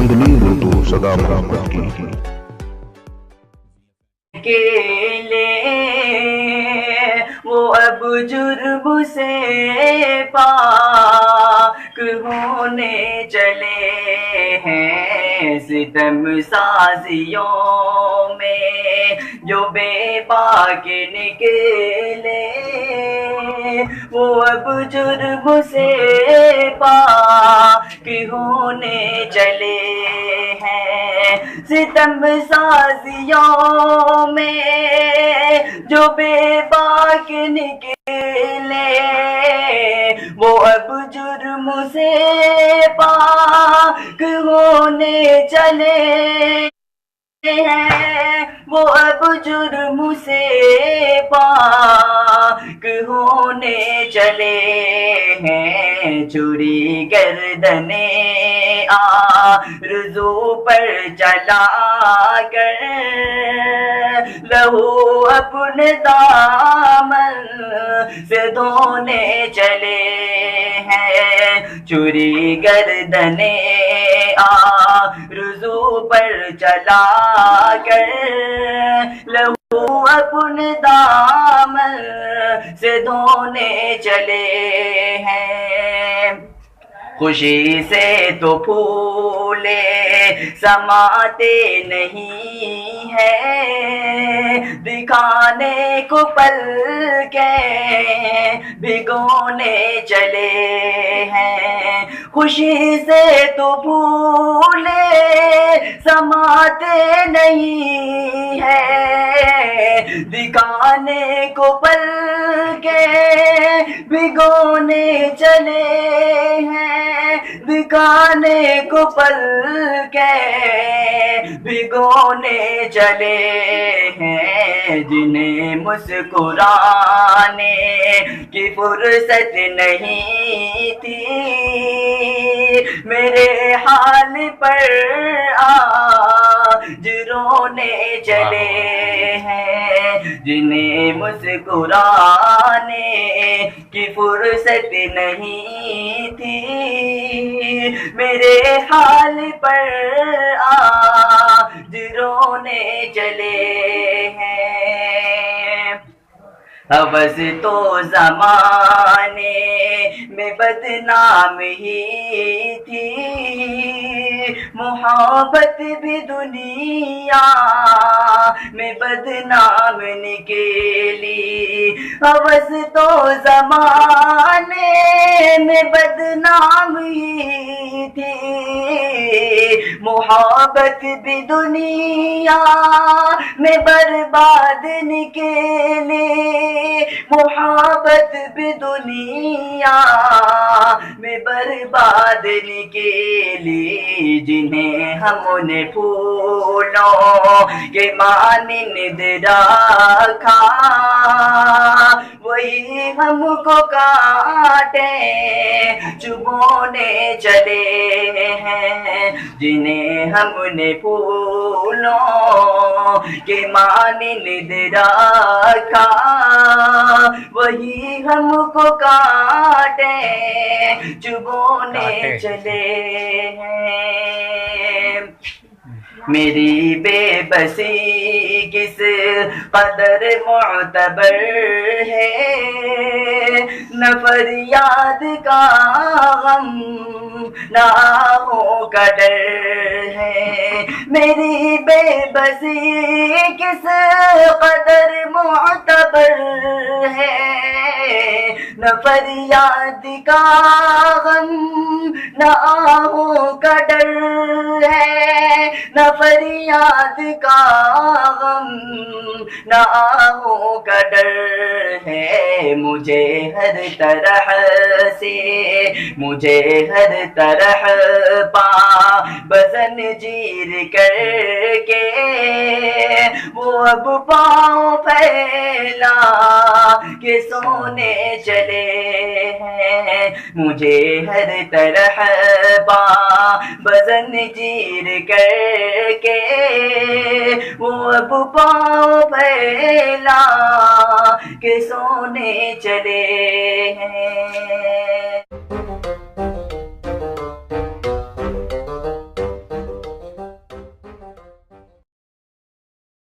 دھاندلی اردو صدا محمد کی اکیلے وہ اب جرم سے پاک ہونے چلے ہیں، ستم سازیوں میں جو بے باک نکلے وہ اب جرم سے پاک ہونے چلے ہیں، ستم سازیوں میں جو بے باک نکلے وہ اب جرم سے پاک ہونے چلے ہیں، وہ اب جرم سے پاک ہونے چلے ہیں، چوری گردنیں آرزو پر چلا کر لہو اپنے دامن سے دھونے چلے ہیں، چوری گردنیں آرزو پر چلا کر لہو اپنے دامن سے دھونے چلے ہیں، خوشی سے تو پھولے سماتے نہیں ہیں، دکھانے کو پل کے بھگونے چلے ہیں، خوشی سے تو پھولے سماتے نہیں ہیں، دکھانے کو پل کے بھگونے چلے ہیں، دکھانے کو پل کے بھگونے چلے ہیں، جنہیں مسکرانے کی فرصت نہیں تھی میرے حال پر آج رونے چلے ہیں، جنہیں مسکرانے کی فرصت نہیں تھی میرے حال پر آج رونے چلے ہیں، ہوس تو زمانے میں بدنام ہی تھی، محبت بھی دنیا میں بدنام نکلی، ہوس تو زمانے میں بدنام ہی تھی، محبت بھی دنیا میں برباد نکلی، محبت بھی دنیا میں برباد نکلی، جنہیں ہم نے پھولوں کے مانند رکھا وہی ہم کو کاٹے چبونے چلے ہیں، جنہیں ہم نے پھولوں کے مانند رکھا وہی ہم کو کاٹے چبونے چلے ہیں، میری بے بسی کس قدر معتبر ہے، نہ فریاد کا غم نہ آہوں کا ڈر ہے، میری بے بسی کس قدر معتبر ہے، نہ فریاد کا غم نہ آہوں کا ڈر ہے، نہ فریاد کا غم نہ آہوں کا ڈر ہے، مجھے ہر طرح سے مجھے ہر طرح پا بزنجیر کر کے وہ اب پاؤں پھیلا کے سونے چلے ہیں، مجھے ہر طرح پا بزنجیر کر کے وہ اب پاؤں پھیلا کے سونے چلے ہیں۔